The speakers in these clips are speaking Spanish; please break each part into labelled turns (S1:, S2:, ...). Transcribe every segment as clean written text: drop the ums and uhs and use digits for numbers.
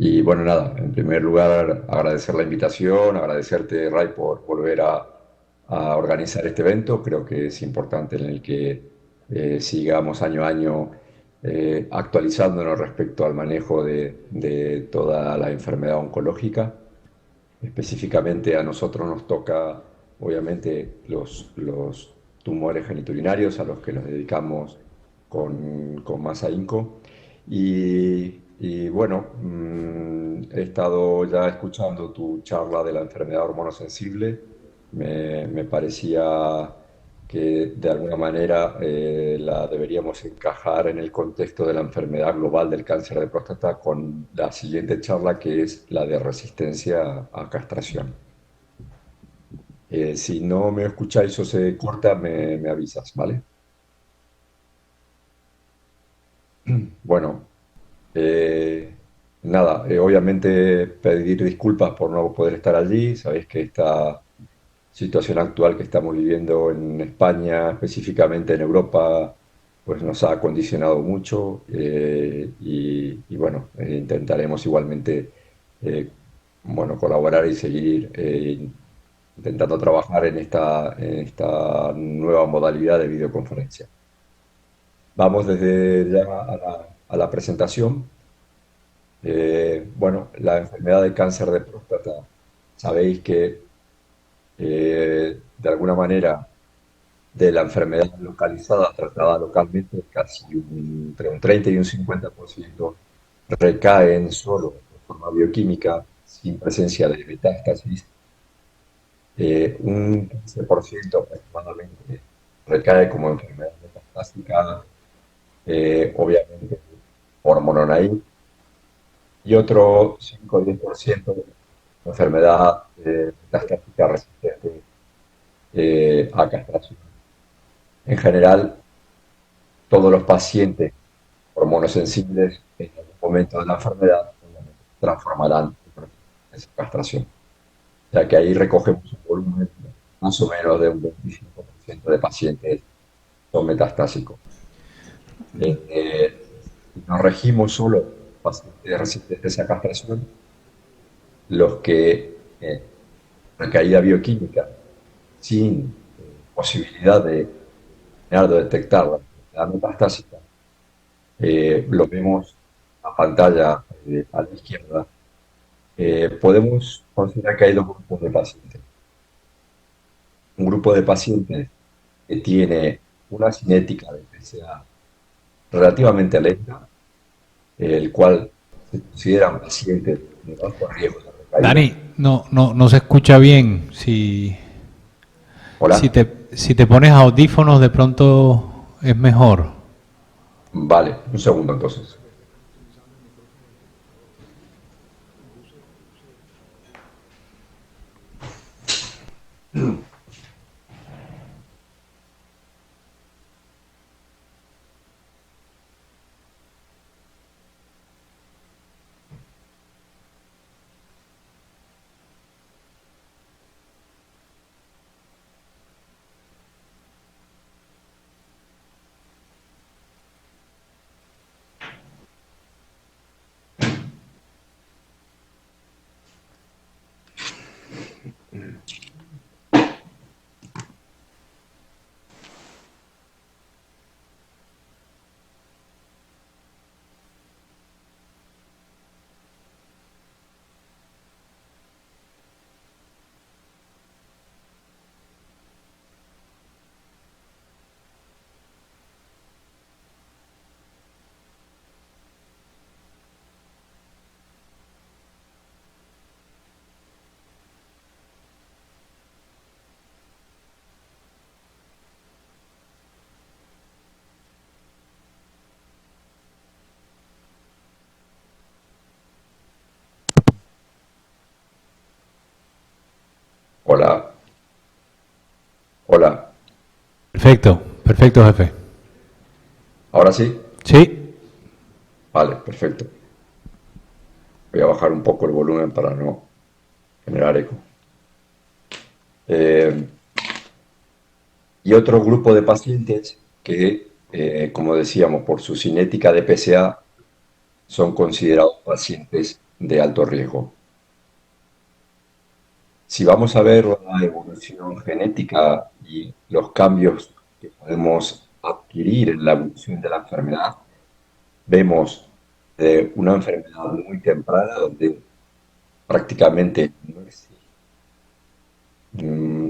S1: Y bueno, nada, en primer lugar, agradecer la invitación, agradecerte, Ray, por volver a organizar este evento. Creo que es importante en el que sigamos año a año actualizándonos respecto al manejo de toda la enfermedad oncológica. Específicamente a nosotros nos toca, obviamente, los tumores geniturinarios a los que nos dedicamos con más ahínco. Y bueno, he estado ya escuchando tu charla de la enfermedad hormonosensible. Me parecía que de alguna manera la deberíamos encajar en el contexto de la enfermedad global del cáncer de próstata con la siguiente charla, que es la de resistencia a castración. Si no me escucháis o se corta, me avisas, ¿vale? Bueno, eh, nada, obviamente pedir disculpas por no poder estar allí. Sabéis que esta situación actual que estamos viviendo en España, específicamente en Europa, pues nos ha condicionado mucho y bueno, intentaremos igualmente bueno, colaborar y seguir intentando trabajar en esta nueva modalidad de videoconferencia. Vamos desde ya a la presentación. Bueno, la enfermedad de cáncer de próstata, sabéis que de alguna manera de la enfermedad localizada, tratada localmente, entre un 30 y un 50% recaen solo de forma bioquímica, sin presencia de metástasis. Un 15% aproximadamente recae como enfermedad metastásica, obviamente por mononaí, y otro 5 o 10% enfermedad metastásica resistente a castración. En general, todos los pacientes hormonosensibles en algún momento de la enfermedad obviamente, transformarán en esa castración. O sea que ahí recogemos un volumen más o menos de un 25% de pacientes son metastásicos. Si nos regimos solo pacientes resistentes a castración, los que recaída bioquímica sin posibilidad de detectar la enfermedad metastásica, lo vemos en la pantalla a la izquierda. Podemos considerar que hay dos grupos de pacientes. Un grupo de pacientes que tiene una cinética de PSA relativamente lenta, el cual se consideran pacientes de bajo riesgo de recaída.
S2: Dani, no se escucha bien.
S1: Hola,
S2: Si te pones audífonos de pronto es mejor.
S1: vale, un segundo entonces. Hola, hola.
S2: Perfecto, perfecto, jefe.
S1: Ahora sí.
S2: Sí,
S1: Vale, perfecto. Voy a bajar un poco el volumen para no generar eco. Eh, y otro grupo de pacientes que, como decíamos, por su cinética de PSA son considerados pacientes de alto riesgo. Si vamos a ver la evolución genética y los cambios que podemos adquirir en la evolución de la enfermedad, vemos una enfermedad muy temprana donde prácticamente no existe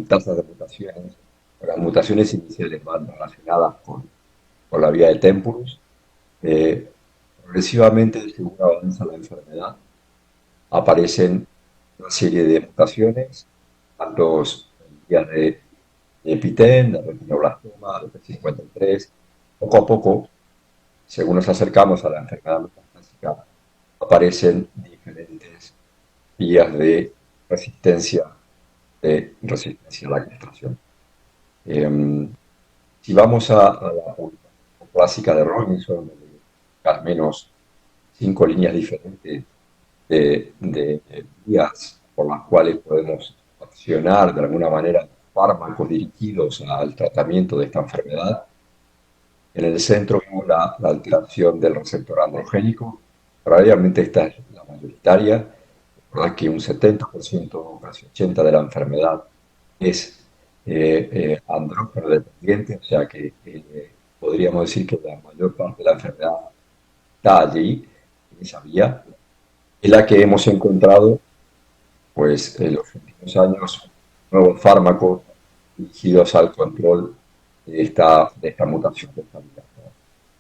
S1: tasas de mutaciones. Las mutaciones iniciales van relacionadas con la vía de Tempulus. Progresivamente, según avanza la enfermedad, aparecen una serie de mutaciones, tanto en vías de Epitén, de retinoblastoma, de P53. Poco a poco, según nos acercamos a la enfermedad metastásica, aparecen diferentes vías de resistencia a la castración. Si vamos a la publicación clásica de Robinson, donde al menos 5 líneas diferentes de vías por las cuales podemos accionar de alguna manera fármacos dirigidos al tratamiento de esta enfermedad. En el centro vemos la alteración del receptor androgénico. Probablemente esta es la mayoritaria, verdad que un 70%, casi 80% de la enfermedad es andrógeno dependiente, o sea que podríamos decir que la mayor parte de la enfermedad está allí, en esa vía, en la que hemos encontrado, pues en los últimos años, nuevos fármacos dirigidos al control de esta mutación de esta vía.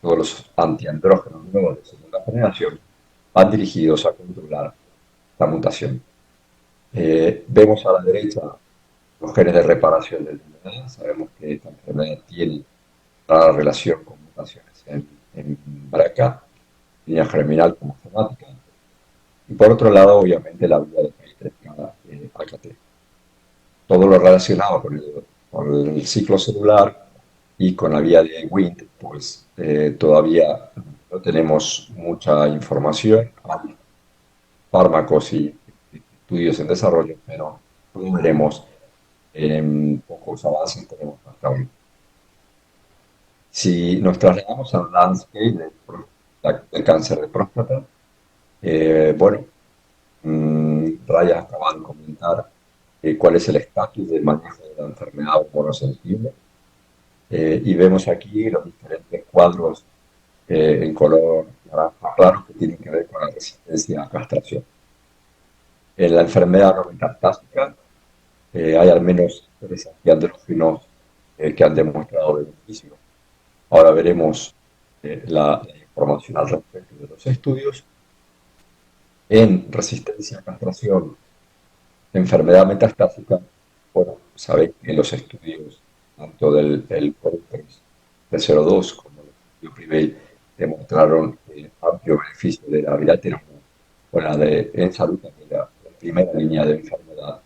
S1: Todos los antiandrógenos nuevos de segunda generación van dirigidos a controlar la mutación. Vemos a la derecha los genes de reparación del DNA. Sabemos que esta enfermedad tiene una relación con mutaciones en BRCA, línea germinal como somática. Y por otro lado, obviamente, la vía de PI3K-AKT. Todo lo relacionado con el ciclo celular y con la vía de Wnt, pues todavía no tenemos mucha información. Hay fármacos y estudios en desarrollo, pero como veremos, pocos avances tenemos hasta hoy. Si nos trasladamos al landscape del cáncer de próstata, bueno, Raya acaba de comentar cuál es el estatus del manejo de la enfermedad hormonosensible, y vemos aquí los diferentes cuadros en color naranja claro que tienen que ver con la resistencia a castración. En la enfermedad no metastásica hay al menos 3 antiandrógenos que han demostrado beneficio. Ahora veremos la información al respecto de los estudios. En resistencia a castración, enfermedad metastásica, bueno, sabéis que los estudios tanto del PROPEX de 02 como del estudio Prevail demostraron amplio beneficio de la bilateral en salud también la primera línea de enfermedad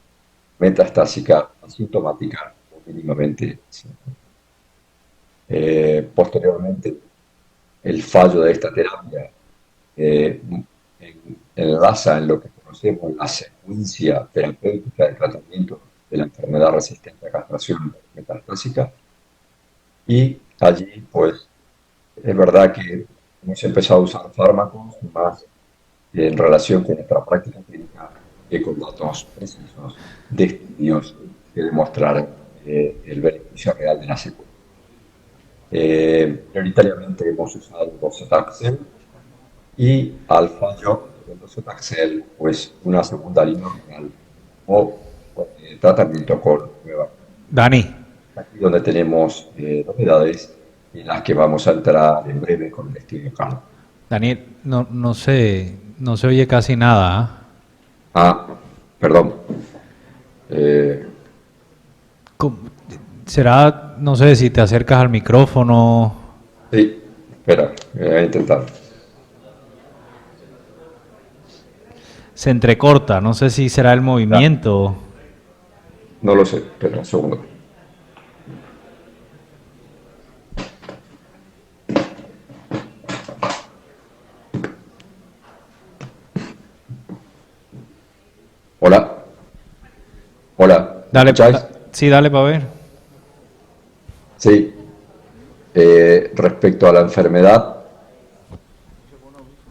S1: metastásica asintomática o mínimamente sintomática. Posteriormente, el fallo de esta terapia enlaza en lo que conocemos la secuencia terapéutica de tratamiento de la enfermedad resistente a castración metastásica, y allí pues es verdad que hemos empezado a usar fármacos más en relación con nuestra práctica clínica que con datos precisos de estudios que demostraron el beneficio real de la secuencia. Prioritariamente hemos usado docetaxel, y al fallo del docetaxel, pues una segunda línea oral o tratamiento con nueva.
S2: Dani,
S1: Aquí donde tenemos novedades en las que vamos a entrar en breve con el estudio CARD.
S2: Daniel, no se oye casi nada. ¿Ah?
S1: Perdón.
S2: ¿Será, no sé, si te acercas al micrófono?
S1: Sí, espera, voy a intentar.
S2: Se entrecorta, no sé si será el movimiento.
S1: No lo sé, espera un segundo. Hola. Hola.
S2: Dale,
S1: ¿Escucháis?
S2: sí, dale para ver.
S1: Sí. Respecto a la enfermedad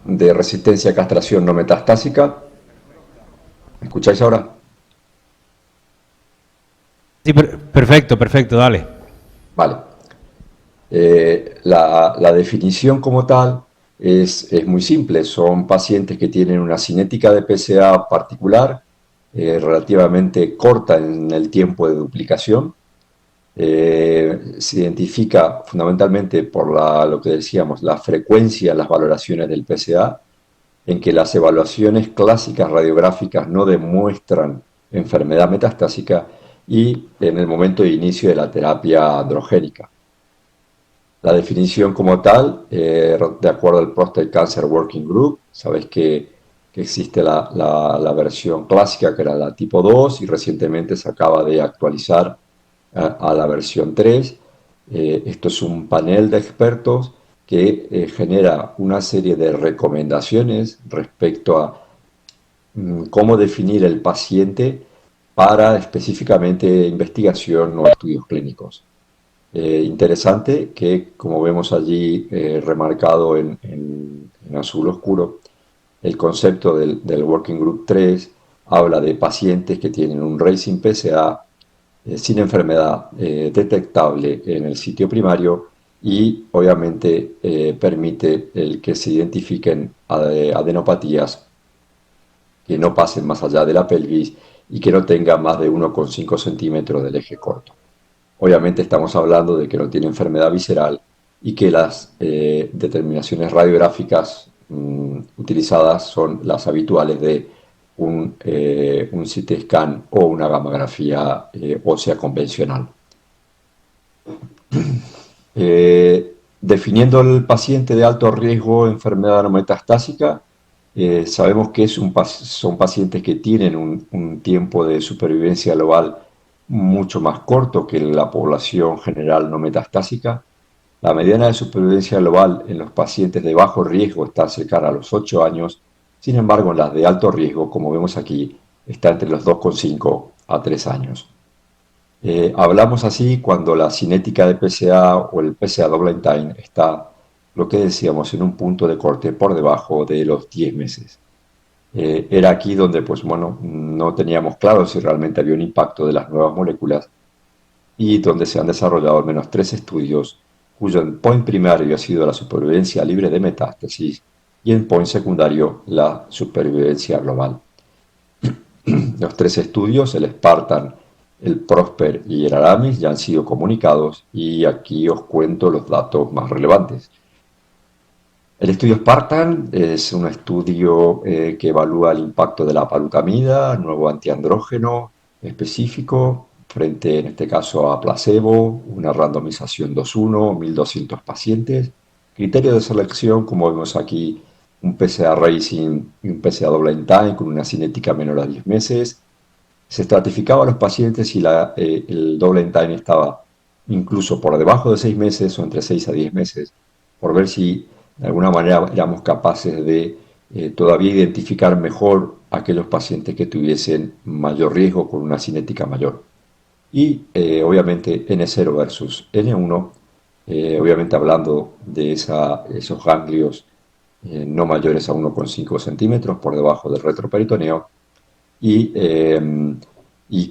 S1: de resistencia a castración no metastásica, ¿Me escucháis ahora?
S2: Sí, perfecto, perfecto, dale.
S1: Vale. La definición como tal es muy simple. Son pacientes que tienen una cinética de PSA particular, relativamente corta en el tiempo de duplicación. Se identifica fundamentalmente por lo que decíamos, la frecuencia en las valoraciones del PSA, en que las evaluaciones clásicas radiográficas no demuestran enfermedad metastásica y en el momento de inicio de la terapia androgénica. La definición como tal, de acuerdo al Prostate Cancer Working Group, sabéis que existe la versión clásica que era la tipo 2 y recientemente se acaba de actualizar a la versión 3. Esto es un panel de expertos que genera una serie de recomendaciones respecto a cómo definir el paciente para específicamente investigación o estudios clínicos. Interesante que, como vemos allí remarcado en azul oscuro, el concepto del Working Group 3 habla de pacientes que tienen un racing PSA sin enfermedad detectable en el sitio primario y obviamente permite el que se identifiquen adenopatías que no pasen más allá de la pelvis y que no tengan más de 1,5 centímetros del eje corto. Obviamente estamos hablando de que no tiene enfermedad visceral y que las determinaciones radiográficas utilizadas son las habituales de un CT scan o una gammagrafía ósea convencional. Definiendo el paciente de alto riesgo de enfermedad no metastásica, sabemos que son pacientes que tienen un tiempo de supervivencia global mucho más corto que la población general no metastásica. La mediana de supervivencia global en los pacientes de bajo riesgo está cercana a los 8 años, sin embargo en las de alto riesgo, como vemos aquí, está entre los 2,5 a 3 años. Hablamos así cuando la cinética de PSA o el PSA double time está, lo que decíamos, en un punto de corte por debajo de los 10 meses. Era aquí donde, pues bueno, no teníamos claro si realmente había un impacto de las nuevas moléculas y donde se han desarrollado al menos 3 estudios cuyo endpoint primario ha sido la supervivencia libre de metástasis y endpoint secundario la supervivencia global. Los 3 estudios, el Spartan, el Prosper y el Aramis, ya han sido comunicados y aquí os cuento los datos más relevantes. El estudio Spartan es un estudio que evalúa el impacto de la palutamida, nuevo antiandrógeno específico, frente en este caso a placebo, una randomización 2:1, 1.200 pacientes. Criterio de selección, como vemos aquí, un PSA Racing y un PSA Double Time con una cinética menor a 10 meses. Se estratificaba a los pacientes si el Double Time estaba incluso por debajo de 6 meses o entre 6 a 10 meses, por ver si de alguna manera éramos capaces de todavía identificar mejor aquellos pacientes que tuviesen mayor riesgo con una cinética mayor. Y obviamente N0 versus N1, obviamente hablando de esos ganglios no mayores a 1,5 centímetros por debajo del retroperitoneo y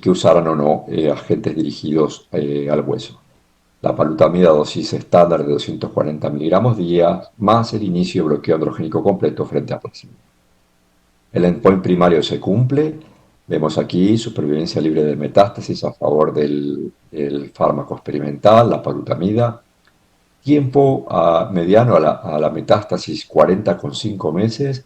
S1: que usaran o no agentes dirigidos al hueso. La palutamida dosis estándar de 240 miligramos día más el inicio de bloqueo androgénico completo frente a placebo. El endpoint primario se cumple. Vemos aquí supervivencia libre de metástasis a favor del fármaco experimental, la palutamida. Tiempo mediano a la metástasis 40,5 meses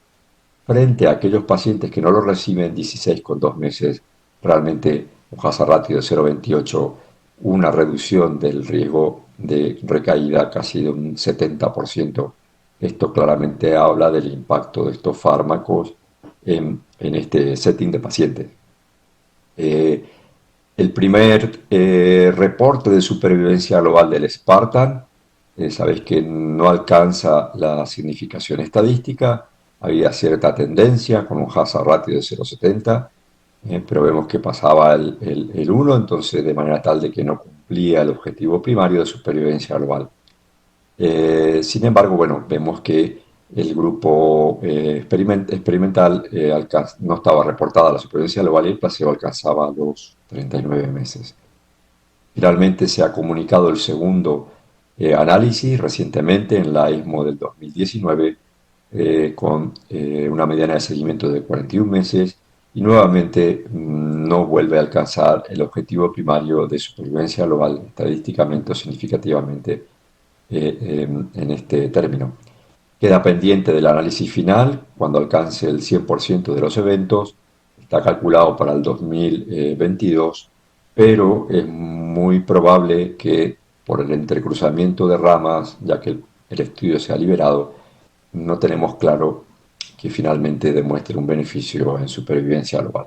S1: frente a aquellos pacientes que no lo reciben 16,2 meses. Realmente un hazard ratio de 0,28, una reducción del riesgo de recaída casi de un 70%. Esto claramente habla del impacto de estos fármacos en este setting de pacientes. El primer reporte de supervivencia global del Spartan, sabéis que no alcanza la significación estadística, había cierta tendencia con un hazard ratio de 0,70, pero vemos que pasaba el 1, entonces de manera tal de que no cumplía el objetivo primario de supervivencia global. Sin embargo, bueno, vemos que el grupo experimental no estaba reportada la supervivencia global y el placebo alcanzaba los 39 meses. Finalmente se ha comunicado el segundo análisis recientemente en la ESMO del 2019 con una mediana de seguimiento de 41 meses y nuevamente no vuelve a alcanzar el objetivo primario de supervivencia global estadísticamente o significativamente en este término. Queda pendiente del análisis final cuando alcance el 100% de los eventos, está calculado para el 2022, pero es muy probable que por el entrecruzamiento de ramas, ya que el estudio se ha liberado, no tenemos claro que finalmente demuestre un beneficio en supervivencia global.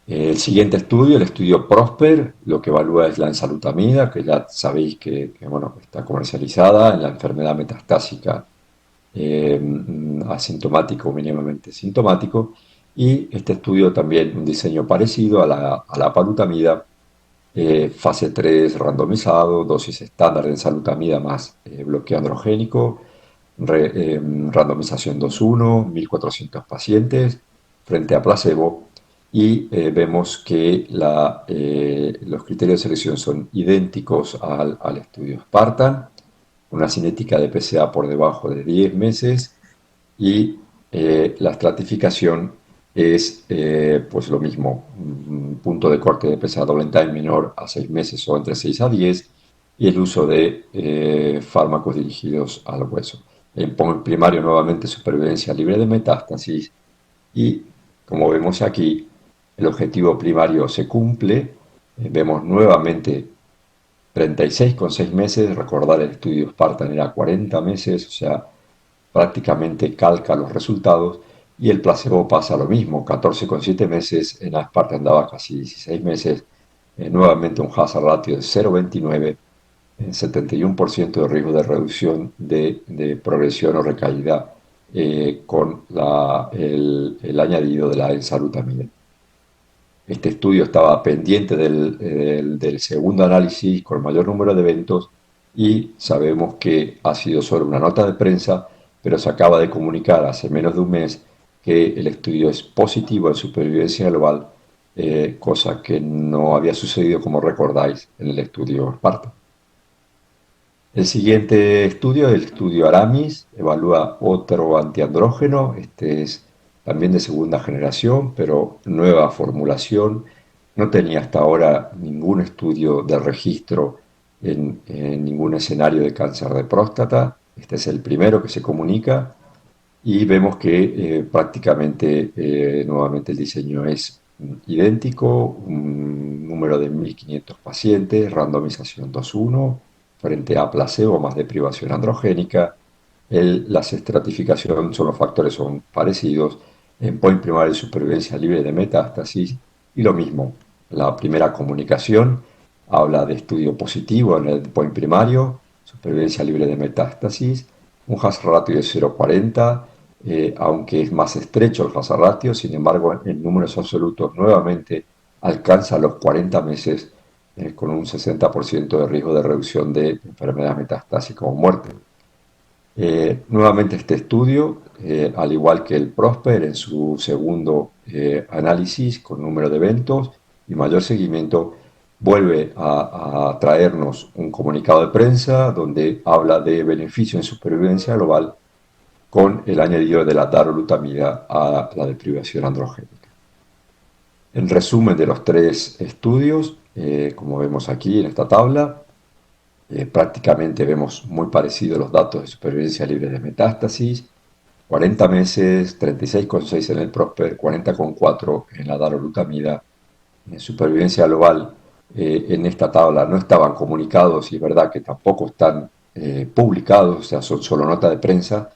S1: El siguiente estudio, el estudio Prosper, lo que evalúa es la ensalutamida, que ya sabéis que bueno, está comercializada en la enfermedad metastásica asintomático o mínimamente sintomático, y este estudio también un diseño parecido a la palutamida, fase 3 randomizado, dosis estándar de ensalutamida más bloqueo androgénico, randomización 2:1, 1.400 pacientes frente a placebo, y vemos que los criterios de selección son idénticos al estudio Spartan, una cinética de PSA por debajo de 10 meses y la estratificación es pues lo mismo, un punto de corte de PSA double time menor a 6 meses o entre 6 a 10 y el uso de fármacos dirigidos al hueso. En primario nuevamente supervivencia libre de metástasis y como vemos aquí el objetivo primario se cumple, vemos nuevamente 36,6 meses, recordar el estudio Spartan era 40 meses, o sea, prácticamente calca los resultados, y el placebo pasa lo mismo, 14,7 meses, en la Spartan daba casi 16 meses, nuevamente un hazard ratio de 0,29, 71% de riesgo de reducción de progresión o recaída con el añadido de la ensalutamida. Este estudio estaba pendiente del segundo análisis con mayor número de eventos y sabemos que ha sido solo una nota de prensa, pero se acaba de comunicar hace menos de un mes que el estudio es positivo en supervivencia global, cosa que no había sucedido, como recordáis, en el estudio Sparta. El siguiente estudio, el estudio Aramis, evalúa otro antiandrógeno. Este es también de segunda generación, pero nueva formulación. No tenía hasta ahora ningún estudio de registro en ningún escenario de cáncer de próstata. Este es el primero que se comunica y vemos que prácticamente nuevamente el diseño es idéntico, un número de 1.500 pacientes, randomización 2:1 frente a placebo más deprivación androgénica. Las estratificaciones son los factores son parecidos, endpoint primario de supervivencia libre de metástasis y lo mismo, la primera comunicación habla de estudio positivo en el endpoint primario, supervivencia libre de metástasis, un hazard ratio de 0,40, aunque es más estrecho el hazard ratio, sin embargo en números absolutos nuevamente alcanza los 40 meses con un 60% de riesgo de reducción de enfermedad metastásica o muerte. Nuevamente este estudio, al igual que el Prosper en su segundo análisis con número de eventos y mayor seguimiento, vuelve a traernos un comunicado de prensa donde habla de beneficio en supervivencia global con el añadido de la darolutamida a la deprivación androgénica. En resumen de los tres estudios, como vemos aquí en esta tabla, prácticamente vemos muy parecidos los datos de supervivencia libre de metástasis, 40 meses, 36,6 en el Prosper, 40,4 en la darolutamida. En supervivencia global, en esta tabla no estaban comunicados y es verdad que tampoco están publicados, o sea, son solo nota de prensa,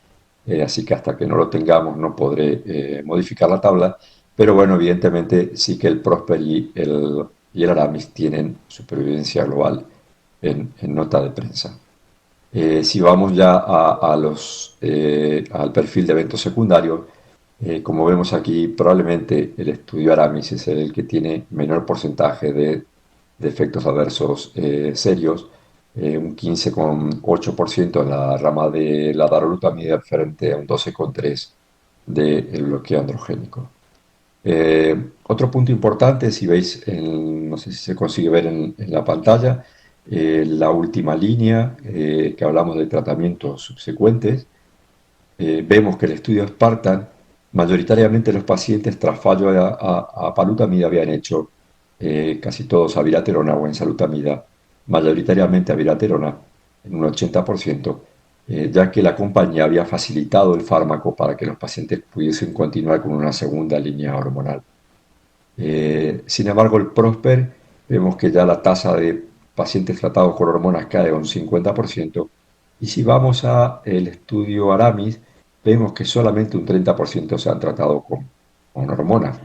S1: así que hasta que no lo tengamos no podré modificar la tabla, pero bueno, evidentemente sí que el Prosper y el Aramis tienen supervivencia global en nota de prensa. Si vamos ya al perfil de eventos secundarios, como vemos aquí, probablemente el estudio Aramis es el que tiene menor porcentaje de efectos adversos serios, un 15,8% en la rama de la darolutamida frente a un 12,3% del bloqueo androgénico. Otro punto importante, si veis, no sé si se consigue ver en la pantalla, la última línea que hablamos de tratamientos subsecuentes, vemos que el estudio Spartan, mayoritariamente los pacientes tras fallo a palutamida habían hecho casi todos a viraterona o ensalutamida, mayoritariamente a viraterona en un 80%, ya que la compañía había facilitado el fármaco para que los pacientes pudiesen continuar con una segunda línea hormonal. Sin embargo, el Prosper, vemos que ya la tasa de pacientes tratados con hormonas cae a un 50%, y si vamos al estudio Aramis, vemos que solamente un 30% se han tratado con hormonas.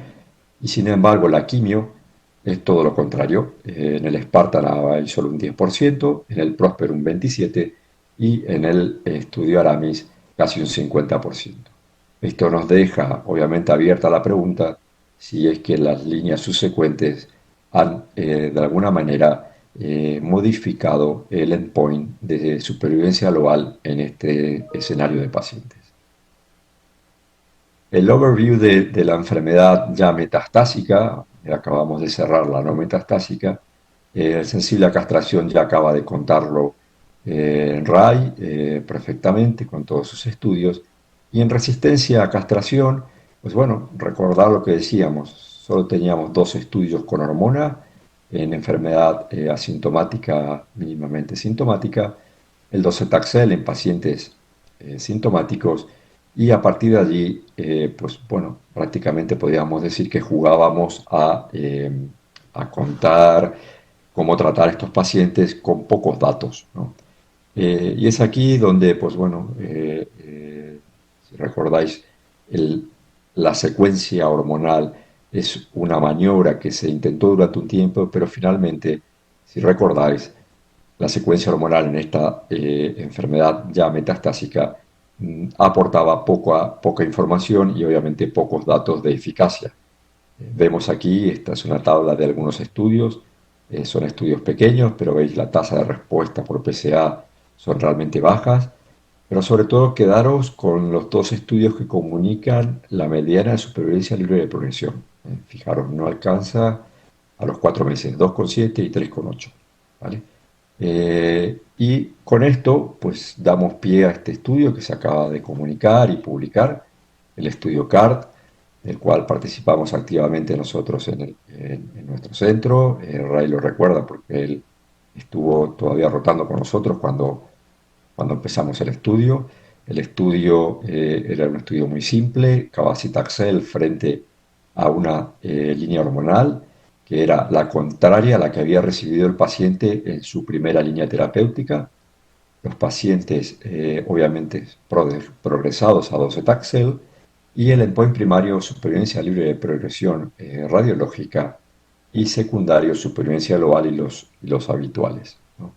S1: Y sin embargo, la quimio es todo lo contrario. En el Spartan hay solo un 10%, en el Prosper un 27% y en el estudio Aramis casi un 50%. Esto nos deja, obviamente, abierta la pregunta si es que las líneas subsecuentes han, de alguna manera, modificado el endpoint de supervivencia global en este escenario de pacientes. El overview de la enfermedad ya metastásica, acabamos de cerrar la no metastásica, el sensible a castración ya acaba de contarlo Ray perfectamente con todos sus estudios. Y en resistencia a castración, pues bueno, recordar lo que decíamos, solo teníamos 2 estudios con hormona en enfermedad asintomática, mínimamente sintomática, el docetaxel en pacientes sintomáticos, y a partir de allí, pues bueno, prácticamente podríamos decir que jugábamos a contar cómo tratar a estos pacientes con pocos datos, ¿no? Y es aquí donde, pues bueno, si recordáis, el- la secuencia hormonal es una maniobra que se intentó durante un tiempo, pero finalmente, si recordáis, la secuencia hormonal en esta enfermedad ya metastásica aportaba poca información y obviamente pocos datos de eficacia. Vemos aquí, esta es una tabla de algunos estudios, son estudios pequeños, pero veis la tasa de respuesta por PSA son realmente bajas, pero sobre todo quedaros con los 2 estudios que comunican la mediana de supervivencia libre de progresión. Fijaros, no alcanza a los 4 meses, 2,7 y 3,8. ¿Vale? Y con esto, pues damos pie a este estudio que se acaba de comunicar y publicar, el estudio CARD, del cual participamos activamente nosotros en nuestro centro. Ray lo recuerda porque él estuvo todavía rotando con nosotros cuando empezamos el estudio. El estudio era un estudio muy simple, cabazitaxel frente a una línea hormonal que era la contraria a la que había recibido el paciente en su primera línea terapéutica. Los pacientes, obviamente, progresados a docetaxel, y el endpoint primario, supervivencia libre de progresión radiológica, y secundario, supervivencia global y los habituales, ¿no?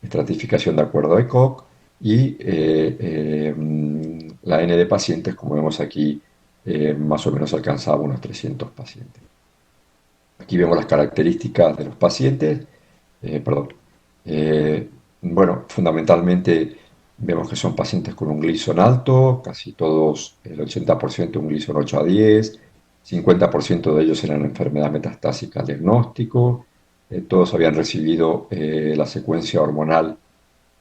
S1: Estratificación de acuerdo a ECOG y la N de pacientes, como vemos aquí, más o menos alcanzaba unos 300 pacientes. Aquí vemos las características de los pacientes. Perdón. Eh, bueno, fundamentalmente vemos que son pacientes con un Gleason alto, casi todos, el 80% un Gleason 8 a 10, 50% de ellos eran enfermedad metastásica al diagnóstico, todos habían recibido la secuencia hormonal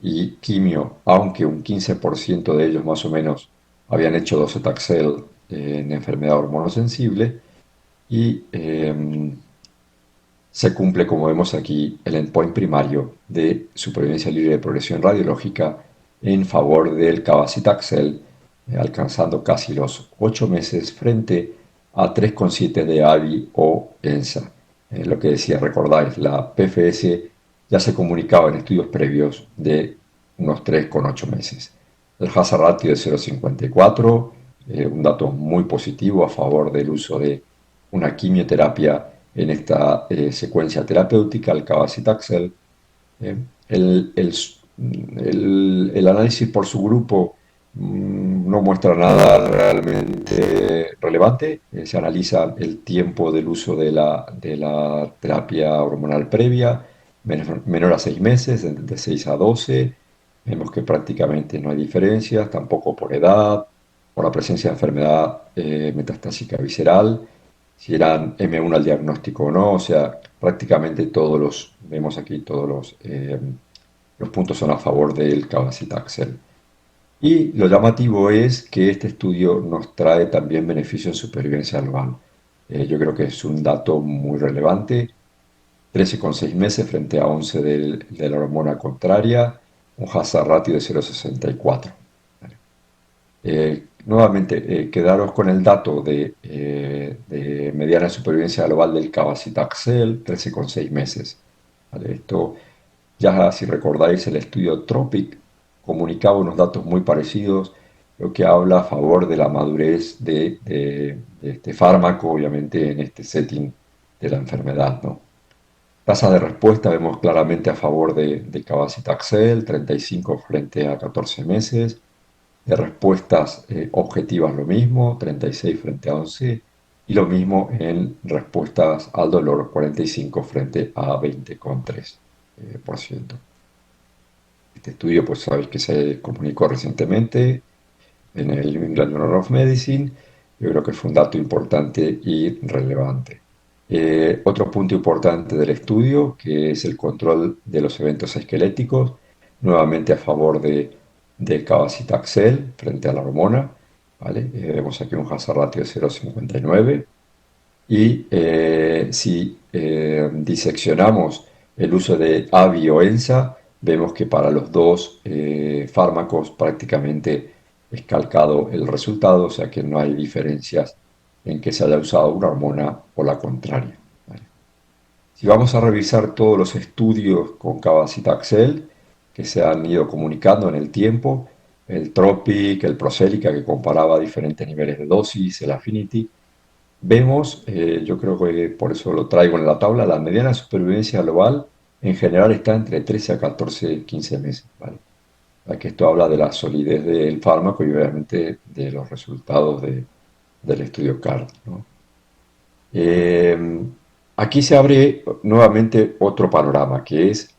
S1: y quimio, aunque un 15% de ellos más o menos habían hecho docetaxel en enfermedad hormonosensible, y se cumple, como vemos aquí, el endpoint primario de supervivencia libre de progresión radiológica en favor del cabazitaxel, alcanzando casi los 8 meses frente a 3,7 de AVI o ENSA. Lo que decía, recordáis, la PFS ya se comunicaba en estudios previos de unos 3,8 meses. El hazard ratio de 0,54, un dato muy positivo a favor del uso de una quimioterapia en esta secuencia terapéutica, el cabazitaxel. Eh, el, el, el análisis por su grupo no muestra nada realmente relevante. Se analiza el tiempo del uso de la terapia hormonal previa, menor a 6 meses, de 6 a 12. Vemos que prácticamente no hay diferencias, tampoco por edad, por la presencia de enfermedad metastásica visceral, si eran M1 al diagnóstico o no, o sea, prácticamente vemos aquí todos los puntos son a favor del cabazitaxel. Y lo llamativo es que este estudio nos trae también beneficios en supervivencia global. Yo creo que es un dato muy relevante. 13,6 meses frente a 11 de la hormona contraria, un hazard ratio de 0,64. Nuevamente, quedaros con el dato de mediana supervivencia global del cabazitaxel, 13,6 meses. ¿Vale? Esto, ya si recordáis, el estudio TROPIC comunicaba unos datos muy parecidos, lo que habla a favor de la madurez de este fármaco, obviamente en este setting de la enfermedad, ¿no? Tasa de respuesta vemos claramente a favor de cabazitaxel, 35 frente a 14 meses. De respuestas objetivas lo mismo, 36 frente a 11. Y lo mismo en respuestas al dolor, 45 frente a 20,3%. Este estudio, pues sabéis que se comunicó recientemente en el New England Journal of Medicine. Yo creo que fue un dato importante y relevante. Otro punto importante del estudio, que es el control de los eventos esqueléticos, nuevamente a favor de cabazitaxel frente a la hormona. ¿Vale? Vemos aquí un hazard ratio de 0,59. Y si diseccionamos el uso de AVI o ENSA, vemos que para los dos fármacos prácticamente es calcado el resultado, o sea que no hay diferencias en que se haya usado una hormona o la contraria. ¿Vale? Si vamos a revisar todos los estudios con cabazitaxel que se han ido comunicando en el tiempo, el TROPIC, el PROCELICA, que comparaba diferentes niveles de dosis, el Affinity, vemos, yo creo que por eso lo traigo en la tabla, la mediana supervivencia global en general está entre 13 a 14, 15 meses. ¿Vale? Que esto habla de la solidez del fármaco y obviamente de los resultados del estudio CARD, ¿no? Eh, Aquí se abre nuevamente otro panorama, que es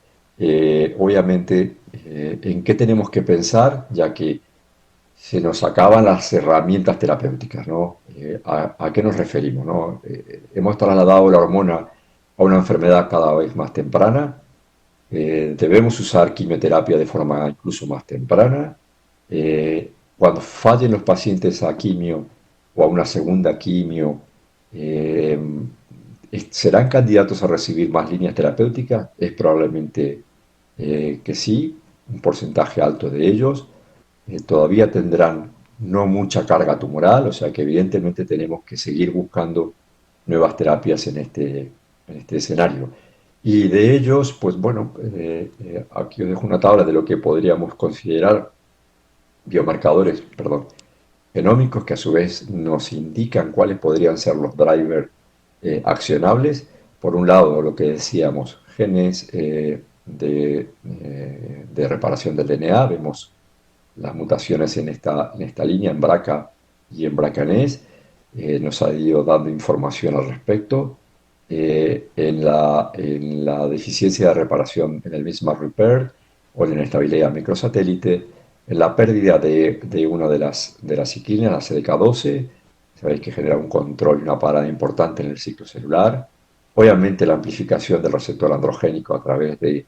S1: obviamente en qué tenemos que pensar, ya que se nos acaban las herramientas terapéuticas, ¿no? ¿A qué nos referimos, no? Hemos trasladado la hormona a una enfermedad cada vez más temprana. Debemos usar quimioterapia de forma incluso más temprana. Cuando fallen los pacientes a quimio o a una segunda quimio, eh, ¿serán candidatos a recibir más líneas terapéuticas? Es probablemente que sí, un porcentaje alto de ellos. Todavía tendrán no mucha carga tumoral, o sea que evidentemente tenemos que seguir buscando nuevas terapias en este escenario. Y de ellos, pues bueno, aquí os dejo una tabla de lo que podríamos considerar biomarcadores, perdón, genómicos que a su vez nos indican cuáles podrían ser los drivers accionables. Por un lado, lo que decíamos, genes de reparación del DNA, vemos las mutaciones en esta línea, en BRCA y en BRCANES, nos ha ido dando información al respecto. En la deficiencia de reparación en el misma repair o en la inestabilidad microsatélite, en la pérdida de una de las ciclinas, la CDK12, sabéis que genera un control y una parada importante en el ciclo celular. Obviamente la amplificación del receptor androgénico a través de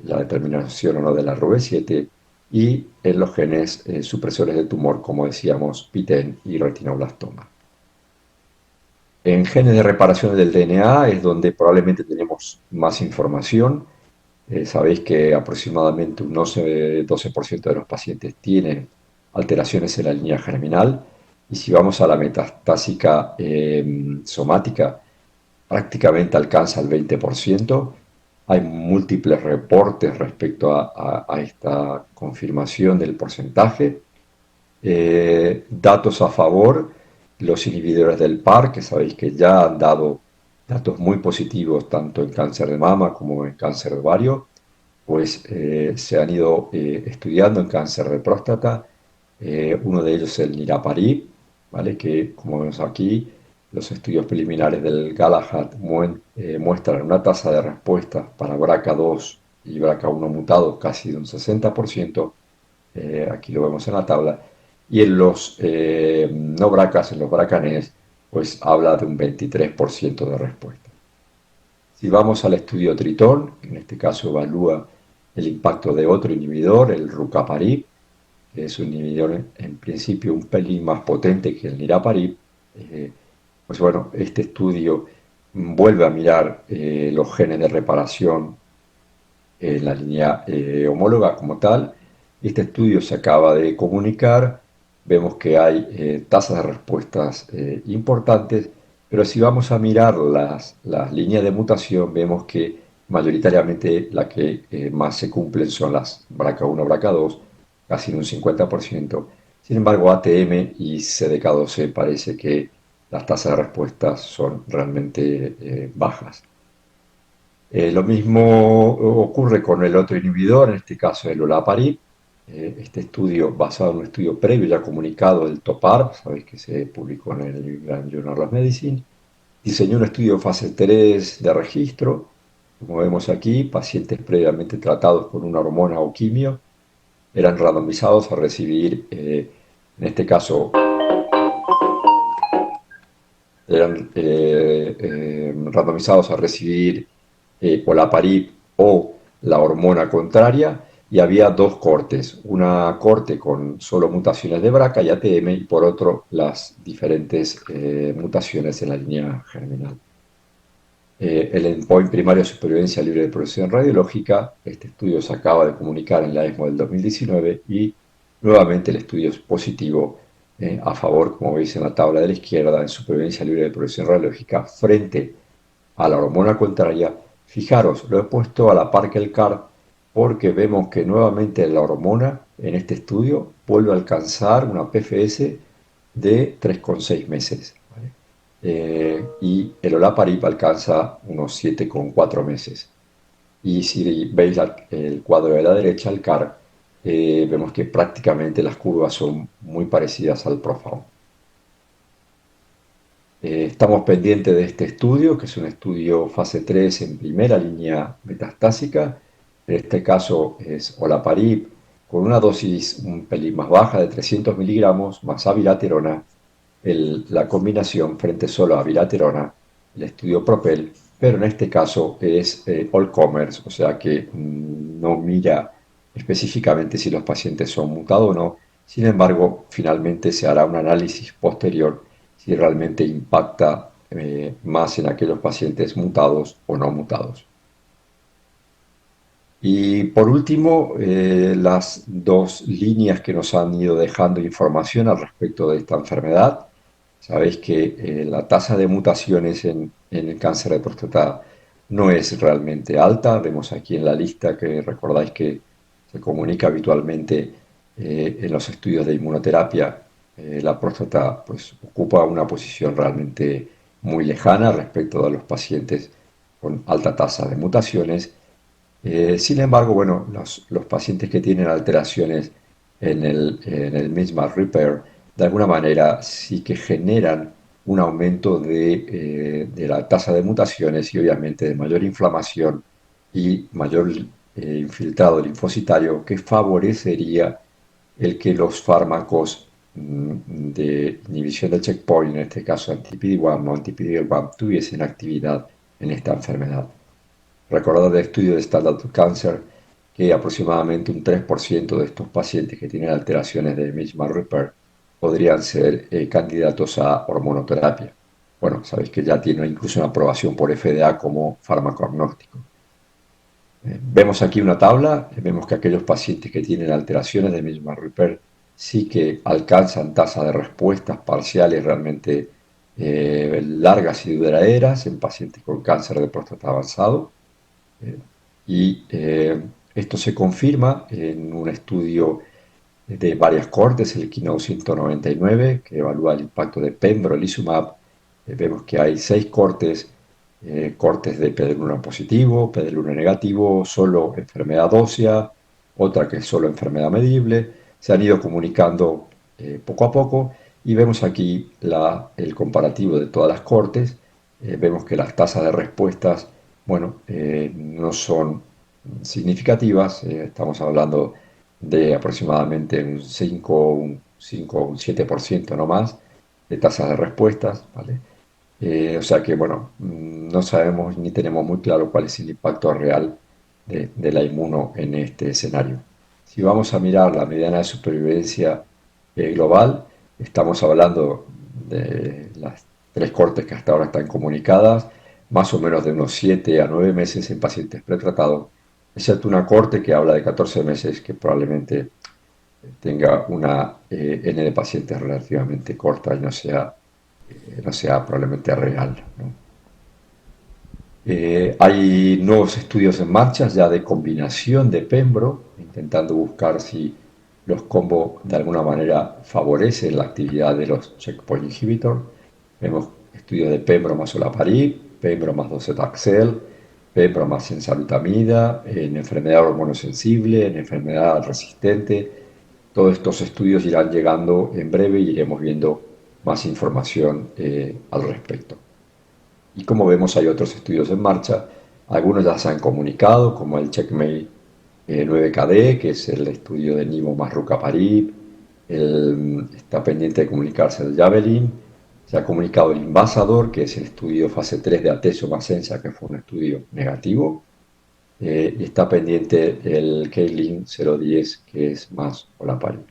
S1: la determinación o no de la RB7 y en los genes supresores de tumor, como decíamos, PTEN y retinoblastoma. En genes de reparación del DNA es donde probablemente tenemos más información. Sabéis que aproximadamente un 12% de los pacientes tienen alteraciones en la línea germinal y si vamos a la metastásica somática, prácticamente alcanza el 20%. Hay múltiples reportes respecto a esta confirmación del porcentaje. Datos a favor, los inhibidores del PAR, que sabéis que ya han dado datos muy positivos tanto en cáncer de mama como en cáncer de ovario, pues se han ido estudiando en cáncer de próstata. Uno de ellos es el niraparib, ¿vale? Que como vemos aquí los estudios preliminares del Galahad muestran una tasa de respuesta para BRCA2 y BRCA1 mutados casi de un 60%, aquí lo vemos en la tabla, y en los no BRCAs, en los BRCANES, pues habla de un 23% de respuesta. Si vamos al estudio Tritón, que en este caso evalúa el impacto de otro inhibidor, el rucaparib, que es un inhibidor en principio un pelín más potente que el niraparib, pues bueno, este estudio vuelve a mirar los genes de reparación en la línea homóloga como tal. Este estudio se acaba de comunicar, vemos que hay tasas de respuestas importantes, pero si vamos a mirar las líneas de mutación, vemos que mayoritariamente la que más se cumplen son las BRCA1, BRCA2, casi en un 50%. Sin embargo, ATM y CDK12 parece que las tasas de respuestas son realmente bajas. Lo mismo ocurre con el otro inhibidor, en este caso el olaparib. Este estudio, basado en un estudio previo ya comunicado del TOPARP, sabéis que se publicó en el New England Journal of Medicine, diseñó un estudio fase 3 de registro. Como vemos aquí, pacientes previamente tratados con una hormona o quimio eran randomizados a recibir, en este caso, eran randomizados a recibir olaparib o la hormona contraria, y había dos cortes, una corte con solo mutaciones de BRCA y ATM, y por otro las diferentes mutaciones en la línea germinal. El endpoint primario de supervivencia libre de progresión radiológica, este estudio se acaba de comunicar en la ESMO del 2019 y nuevamente el estudio es positivo a favor, como veis en la tabla de la izquierda, en supervivencia libre de progresión radiológica frente a la hormona contraria. Fijaros, lo he puesto a la par que el CAR porque vemos que nuevamente la hormona en este estudio vuelve a alcanzar una PFS de 3,6 meses. ¿Vale? Y el olaparib alcanza unos 7,4 meses. Y si veis el cuadro de la derecha, el CAR, vemos que prácticamente las curvas son muy parecidas al PROFOUND. Estamos pendientes de este estudio, que es un estudio fase 3 en primera línea metastásica. En este caso es olaparib con una dosis un pelín más baja de 300 miligramos más abiraterona, la combinación frente solo a abiraterona, el estudio PROPEL, pero en este caso es all comers, o sea que no mira específicamente si los pacientes son mutados o no. Sin embargo, finalmente se hará un análisis posterior si realmente impacta más en aquellos pacientes mutados o no mutados. Y por último, las dos líneas que nos han ido dejando información al respecto de esta enfermedad. Sabéis que la tasa de mutaciones en el cáncer de próstata no es realmente alta. Vemos aquí en la lista que recordáis que se comunica habitualmente en los estudios de inmunoterapia. La próstata pues, ocupa una posición realmente muy lejana respecto a los pacientes con alta tasa de mutaciones. Sin embargo, bueno, los pacientes que tienen alteraciones en el misma repair, de alguna manera sí que generan un aumento de la tasa de mutaciones y obviamente de mayor inflamación y mayor infiltrado linfocitario, que favorecería el que los fármacos de inhibición del checkpoint, en este caso anti-PD-1 o anti-PD-L1, tuviesen actividad en esta enfermedad. Recordad el estudio de Standard Cancer que aproximadamente un 3% de estos pacientes que tienen alteraciones de mismatch repair podrían ser candidatos a hormonoterapia. Bueno, sabéis que ya tiene incluso una aprobación por FDA como fármaco agnóstico. Vemos aquí una tabla, vemos que aquellos pacientes que tienen alteraciones de mismatch repair sí que alcanzan tasas de respuestas parciales realmente largas y duraderas en pacientes con cáncer de próstata avanzado. Y esto se confirma en un estudio de varias cortes, el Keynote 199, que evalúa el impacto de pembrolizumab. Vemos que hay 6 cortes, cortes de PD-L1 positivo, PD-L1 negativo, solo enfermedad ósea, otra que es solo enfermedad medible. Se han ido comunicando poco a poco, Y vemos aquí el comparativo de todas las cortes. Vemos que las tasas de respuestas, bueno, no son significativas. Estamos hablando de aproximadamente un 7% no más de tasas de respuestas, ¿vale? O sea que, bueno, no sabemos ni tenemos muy claro cuál es el impacto real de la inmuno en este escenario. Si vamos a mirar la mediana de supervivencia global, estamos hablando de las tres cortes que hasta ahora están comunicadas, más o menos de unos 7 a 9 meses en pacientes pretratados, excepto una corte que habla de 14 meses, que probablemente tenga una N de pacientes relativamente corta y no sea probablemente real, ¿no? Hay nuevos estudios en marcha ya de combinación de Pembro, intentando buscar si los combos de alguna manera favorecen la actividad de los checkpoint inhibitors. Vemos estudios de Pembro más olaparib, Pembro más docetaxel, Pembro más enzalutamida, en enfermedad hormonosensible, en enfermedad resistente. Todos estos estudios irán llegando en breve y iremos viendo más información al respecto. Y como vemos, hay otros estudios en marcha. Algunos ya se han comunicado, como el Checkmate 9KD, que es el estudio de Nivo más Rucaparib. Está pendiente de comunicarse el Javelin. Se ha comunicado el Invasador, que es el estudio fase 3 de Atezo más Sensa, que fue un estudio negativo. Y está pendiente el Keilin 010, que es más olaparib.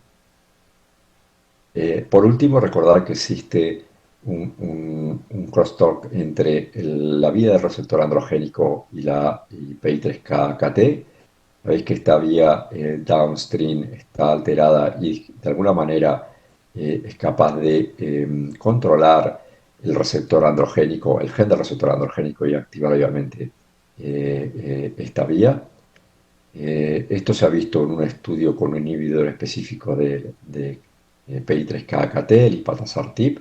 S1: Por último, recordar que existe un crosstalk entre la vía del receptor androgénico y la PI3K-KT. Veis que esta vía downstream está alterada y de alguna manera es capaz de controlar el receptor androgénico, el gen del receptor androgénico y activar obviamente esta vía. Esto se ha visto en un estudio con un inhibidor específico de PI3K-AKT, el ipatasartib.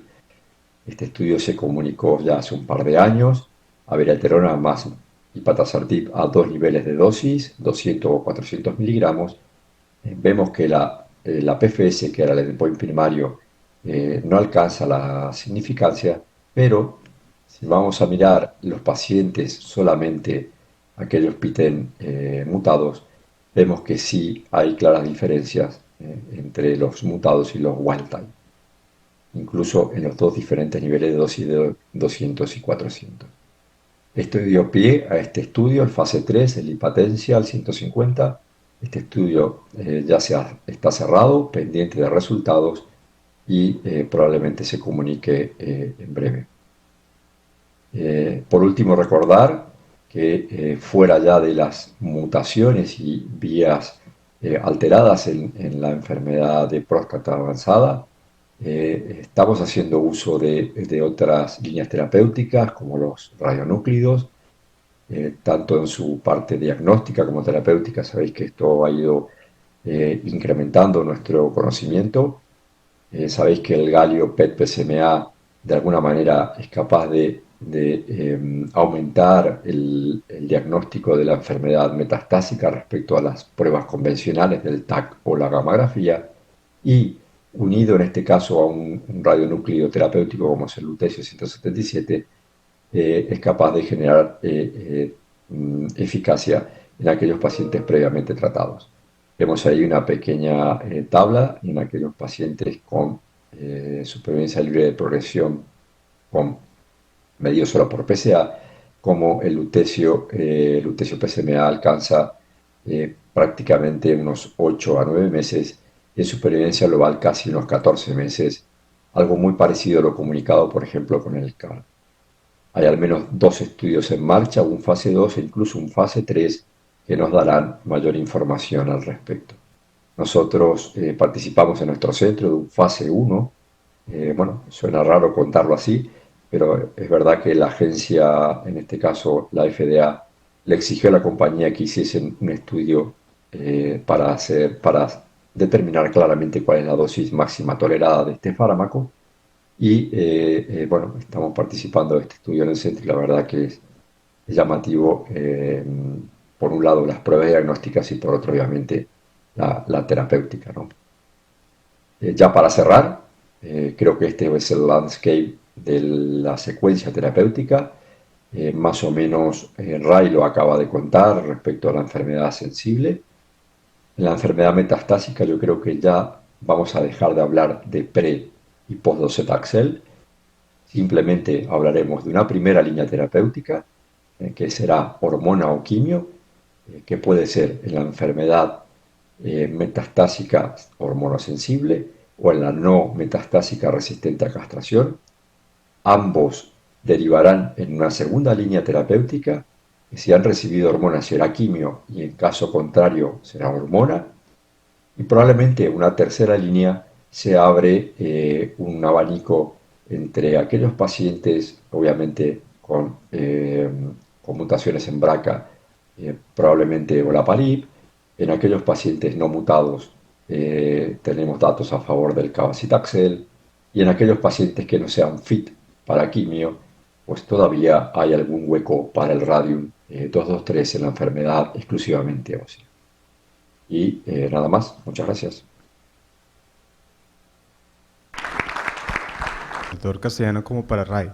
S1: Este estudio se comunicó ya hace un par de años. Abiraterona más ipatasartib a dos niveles de dosis, 200 o 400 miligramos. Vemos que la PFS, que era el endpoint primario, no alcanza la significancia, pero si vamos a mirar los pacientes solamente aquellos PITEN mutados, vemos que sí hay claras diferencias entre los mutados y los wild type, incluso en los dos diferentes niveles de dosis de 200 y 400. Esto dio pie a este estudio, el fase 3, el hipatencia al 150. Este estudio está cerrado, pendiente de resultados y probablemente se comunique en breve. Por último, recordar que fuera ya de las mutaciones y vías alteradas en la enfermedad de próstata avanzada, estamos haciendo uso de otras líneas terapéuticas como los radionúclidos, tanto en su parte diagnóstica como terapéutica. Sabéis que esto ha ido incrementando nuestro conocimiento. Sabéis que el galio PET-PSMA de alguna manera es capaz de aumentar el diagnóstico de la enfermedad metastásica respecto a las pruebas convencionales del TAC o la gammagrafía, y unido en este caso a un radionúclido terapéutico como es el lutecio 177, es capaz de generar eficacia en aquellos pacientes previamente tratados. Vemos ahí una pequeña tabla en aquellos pacientes con supervivencia libre de progresión con medido solo por PSA, como el lutecio PSMA alcanza prácticamente unos 8 a 9 meses y en supervivencia global casi unos 14 meses, algo muy parecido a lo comunicado, por ejemplo, con el CAR. Hay al menos 2 estudios en marcha, un fase 2 e incluso un fase 3, que nos darán mayor información al respecto. Nosotros participamos en nuestro centro de un fase 1. Bueno, suena raro contarlo así, pero es verdad que la agencia, en este caso la FDA, le exigió a la compañía que hiciesen un estudio para determinar claramente cuál es la dosis máxima tolerada de este fármaco. Y bueno, estamos participando de este estudio en el centro y la verdad que es llamativo, por un lado, las pruebas diagnósticas y por otro, obviamente, la terapéutica, ¿no? Ya para cerrar, Creo que este es el landscape de la secuencia terapéutica. Más o menos Ray lo acaba de contar respecto a la enfermedad sensible. En la enfermedad metastásica yo creo que ya vamos a dejar de hablar de pre y post-docetaxel. Simplemente hablaremos de una primera línea terapéutica, que será hormona o quimio, que puede ser en la enfermedad metastásica hormonosensible o en la no metastásica resistente a castración. Ambos derivarán en una segunda línea terapéutica, que si han recibido hormona será quimio y en caso contrario será hormona. Y probablemente una tercera línea se abre un abanico entre aquellos pacientes, obviamente con mutaciones en BRCA, probablemente olaparib. En aquellos pacientes no mutados tenemos datos a favor del cabazitaxel, y en aquellos pacientes que no sean fit para quimio, pues todavía hay algún hueco para el radium 223 en la enfermedad exclusivamente ósea. Y nada más, muchas gracias.
S3: Doctor Castellano, como para Ray,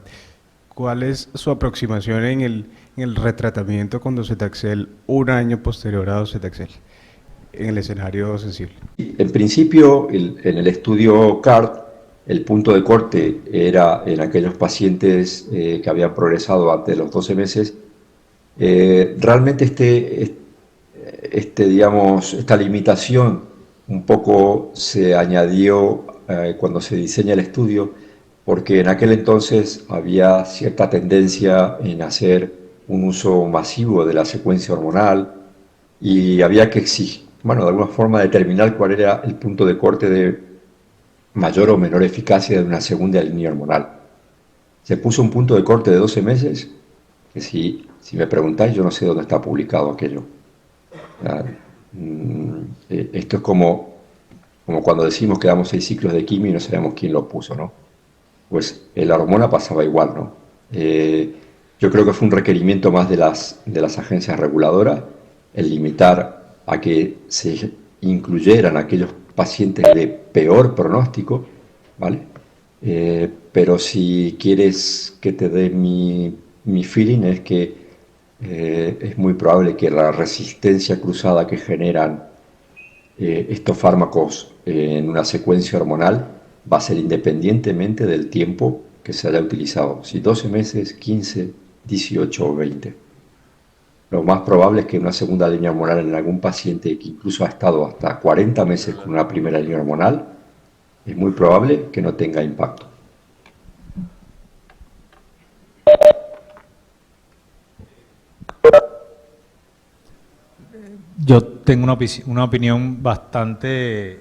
S3: ¿cuál es su aproximación en el retratamiento con docetaxel un año posterior a docetaxel en el escenario sensible?
S1: En principio, en el estudio CART, el punto de corte era en aquellos pacientes que habían progresado antes de los 12 meses. Realmente digamos, esta limitación un poco se añadió cuando se diseña el estudio, porque en aquel entonces había cierta tendencia en hacer un uso masivo de la secuencia hormonal y había que exigir, bueno, de alguna forma determinar cuál era el punto de corte de mayor o menor eficacia de una segunda línea hormonal. Se puso un punto de corte de 12 meses, que si me preguntáis, yo no sé dónde está publicado aquello. Esto es como cuando decimos que damos 6 ciclos de quimio y no sabemos quién lo puso, ¿no? Pues en la hormona pasaba igual, ¿no? Yo creo que fue un requerimiento más de las agencias reguladoras el limitar a que se incluyeran aquellos pacientes de peor pronóstico, ¿vale? Pero si quieres que te dé mi feeling es que es muy probable que la resistencia cruzada que generan estos fármacos en una secuencia hormonal va a ser independientemente del tiempo que se haya utilizado, si 12 meses, 15, 18 o 20. Lo más probable es que una segunda línea hormonal en algún paciente que incluso ha estado hasta 40 meses con una primera línea hormonal, es muy probable que no tenga impacto.
S2: Yo tengo una opinión bastante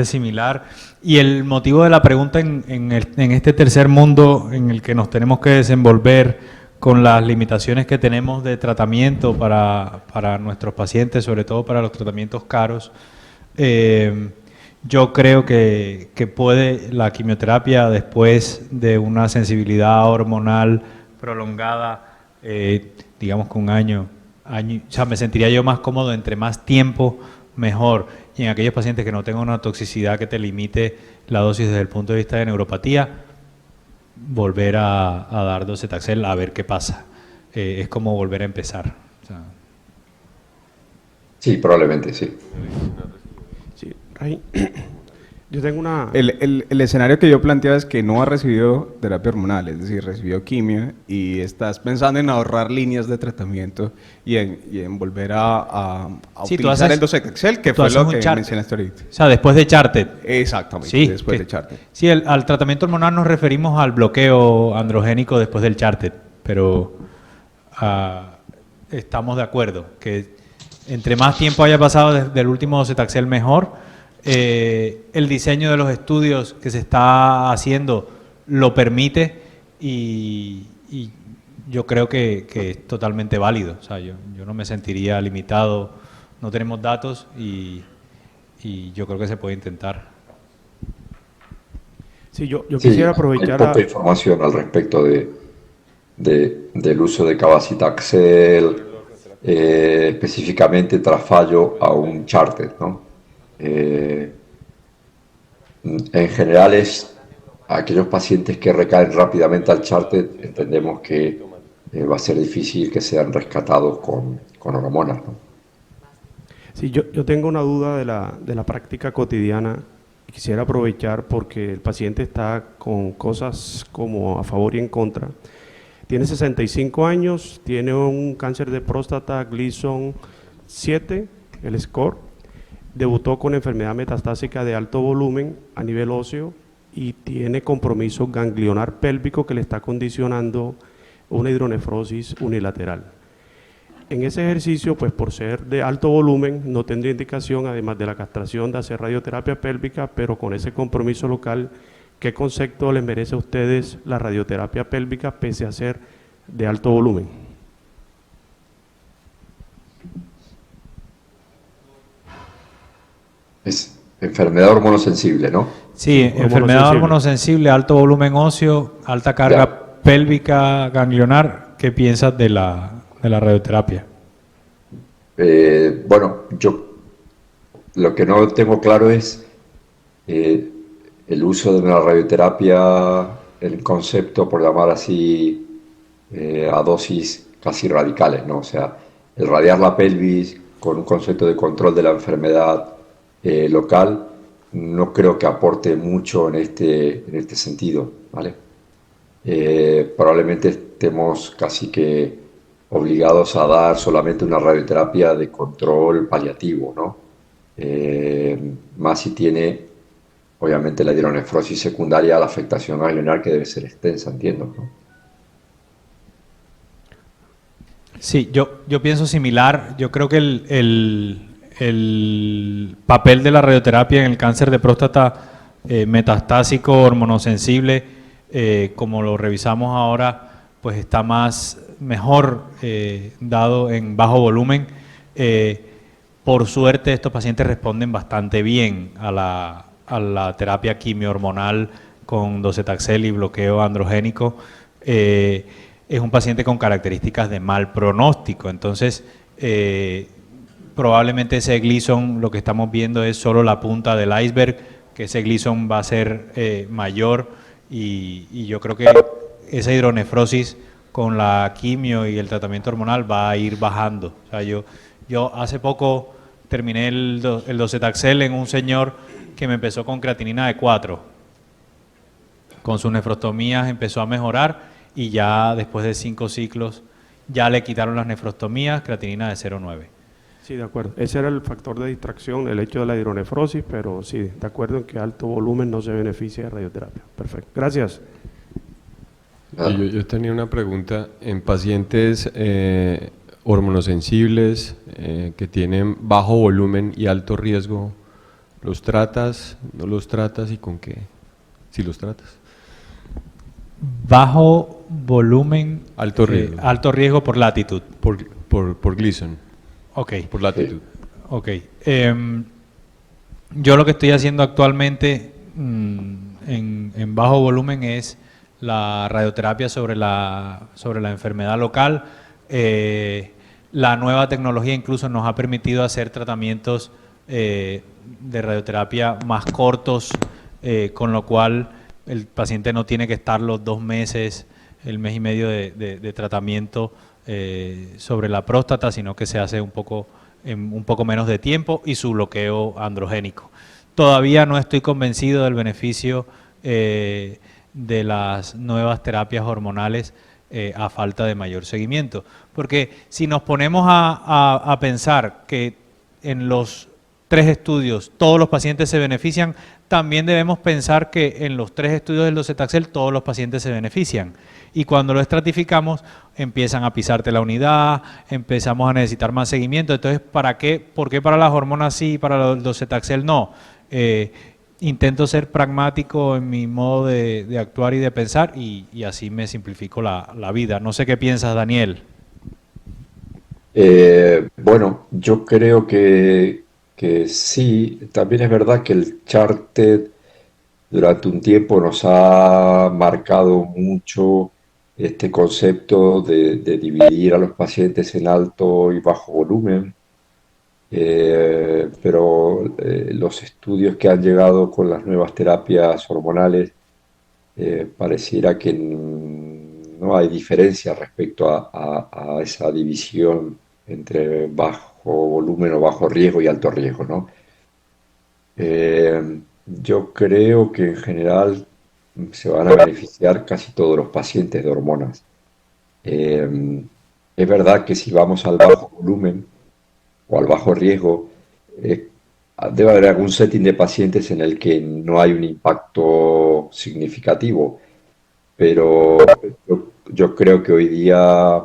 S2: similar, y el motivo de la pregunta en este tercer mundo en el que nos tenemos que desenvolver con las limitaciones que tenemos de tratamiento para nuestros pacientes, sobre todo para los tratamientos caros, yo creo que puede la quimioterapia, después de una sensibilidad hormonal prolongada, digamos que un año, o sea, me sentiría yo más cómodo entre más tiempo, mejor. Y en aquellos pacientes que no tengan una toxicidad que te limite la dosis desde el punto de vista de neuropatía, volver a dar docetaxel a ver qué pasa. Es como volver a empezar. O sea,
S1: Sí, probablemente, sí.
S4: Sí, Ray, yo tengo una...
S3: El escenario que yo planteaba es que no ha recibido terapia hormonal, es decir, recibió quimio y estás pensando en ahorrar líneas de tratamiento y en volver a
S2: Sí,
S3: utilizar el docetaxel, que
S2: tú
S3: fue
S2: haces
S3: lo
S2: un
S3: que
S2: chart.
S3: mencionaste ahorita.
S2: O sea, después de Charted.
S3: Exactamente,
S2: Sí,
S3: después de Charted.
S2: Sí, al tratamiento hormonal nos referimos al bloqueo androgénico después del Charted, pero estamos de acuerdo que entre más tiempo haya pasado desde el último docetaxel mejor. El diseño de los estudios que se está haciendo lo permite, y yo creo que es totalmente válido. O sea, yo no me sentiría limitado. No tenemos datos y yo creo que se puede intentar.
S4: Sí, yo
S1: Sí,
S4: quisiera
S1: hay
S4: aprovechar
S1: poca información al respecto del uso de cabazitaxel, específicamente tras fallo a un charter, ¿no? En general es aquellos pacientes que recaen rápidamente al Charted, entendemos que va a ser difícil que sean rescatados con hormonas, ¿no?
S4: Sí, yo tengo una duda de la práctica cotidiana y quisiera aprovechar porque el paciente está con cosas como a favor y en contra. Tiene 65 años, tiene un cáncer de próstata Gleason 7, el score, debutó con enfermedad metastásica de alto volumen a nivel óseo y tiene compromiso ganglionar pélvico que le está condicionando una hidronefrosis unilateral. En ese ejercicio, pues por ser de alto volumen, no tendría indicación, además de la castración, de hacer radioterapia pélvica, pero con ese compromiso local, ¿qué concepto les merece a ustedes la radioterapia pélvica pese a ser de alto volumen?
S1: Es enfermedad hormonosensible, ¿no?
S2: Sí, enfermedad hormonosensible, alto volumen óseo, alta carga
S1: Ya.
S2: pélvica ganglionar. ¿Qué piensas de la radioterapia?
S1: Bueno, yo lo que no tengo claro es eh, el uso de la radioterapia, el concepto, por llamar así, a dosis casi radicales, ¿no? O sea, el radiar la pelvis con un concepto de control de la enfermedad local, no creo que aporte mucho en este sentido, ¿vale? Probablemente estemos casi que obligados a dar solamente una radioterapia de control paliativo, ¿no? Más si tiene, obviamente, la hidronefrosis secundaria, la afectación ganglionar que debe ser extensa, entiendo, ¿no?
S2: Sí, yo pienso similar. Yo creo que el papel de la radioterapia en el cáncer de próstata metastásico hormonosensible, como lo revisamos ahora, pues está mejor dado en bajo volumen. Por suerte, estos pacientes responden bastante bien a la terapia quimiohormonal con docetaxel y bloqueo androgénico. Es un paciente con características de mal pronóstico, entonces probablemente ese Gleason, lo que estamos viendo es solo la punta del iceberg, que ese Gleason va a ser mayor y yo creo que esa hidronefrosis con la quimio y el tratamiento hormonal va a ir bajando. O sea, yo hace poco terminé el docetaxel en un señor que me empezó con creatinina de 4. Con sus nefrostomías empezó a mejorar y ya después de 5 ciclos ya le quitaron las nefrostomías, creatinina de 0,9.
S4: Sí, de acuerdo. Ese era el factor de distracción, el hecho de la hidronefrosis, pero sí, de acuerdo en que alto volumen no se beneficia de radioterapia. Perfecto. Gracias.
S5: Yo tenía una pregunta. En pacientes hormonosensibles que tienen bajo volumen y alto riesgo, ¿los tratas, no los tratas y con qué? Si los tratas.
S2: Bajo volumen,
S5: Alto riesgo.
S2: alto riesgo por latitud.
S5: Por Gleason.
S2: Ok.
S5: Por latitud.
S2: Ok. Yo lo que estoy haciendo actualmente en bajo volumen es la radioterapia sobre la enfermedad local. La nueva tecnología incluso nos ha permitido hacer tratamientos de radioterapia más cortos, con lo cual el paciente no tiene que estar los 2 meses, el mes y medio de tratamiento sobre la próstata, sino que se hace en un poco menos de tiempo y su bloqueo androgénico. Todavía no estoy convencido del beneficio de las nuevas terapias hormonales a falta de mayor seguimiento. Porque si nos ponemos a pensar que en los 3 estudios todos los pacientes se benefician, también debemos pensar que en los 3 estudios del docetaxel todos los pacientes se benefician. Y cuando lo estratificamos, empiezan a pisarte la unidad, empezamos a necesitar más seguimiento. Entonces, ¿por qué para las hormonas sí y para el docetaxel no? Intento ser pragmático en mi modo de actuar y de pensar y así me simplifico la vida. No sé qué piensas, Daniel.
S1: Bueno, yo creo que sí. También es verdad que el Charted durante un tiempo nos ha marcado mucho este concepto de dividir a los pacientes en alto y bajo volumen. Pero los estudios que han llegado con las nuevas terapias hormonales pareciera que no hay diferencia respecto a esa división entre bajo volumen o bajo riesgo y alto riesgo, ¿no? Yo creo que en general se van a beneficiar casi todos los pacientes de hormonas. Eh, es verdad que si vamos al bajo volumen o al bajo riesgo, eh, debe haber algún setting de pacientes en el que no hay un impacto significativo, pero yo creo que hoy día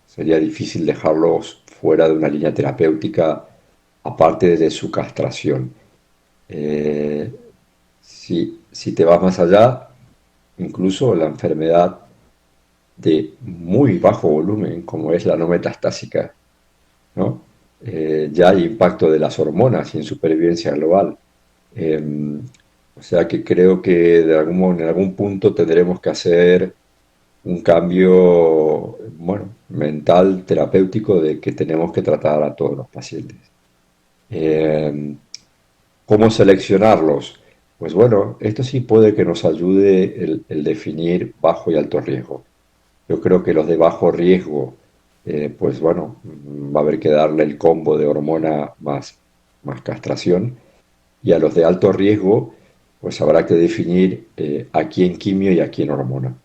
S1: sería difícil dejarlos fuera de una línea terapéutica aparte de su castración. Eh, si te vas más allá, incluso la enfermedad de muy bajo volumen, como es la no metastásica, ¿no? Ya hay impacto de las hormonas y en supervivencia global. Eh, o sea que creo que en algún punto tendremos que hacer un cambio, bueno, mental, terapéutico, de que tenemos que tratar a todos los pacientes. Eh, ¿Cómo seleccionarlos? Pues bueno, esto sí puede que nos ayude el definir bajo y alto riesgo. Yo creo que los de bajo riesgo, pues bueno, va a haber que darle el combo de hormona más castración. Y a los de alto riesgo, pues habrá que definir a quién quimio y a quién hormona.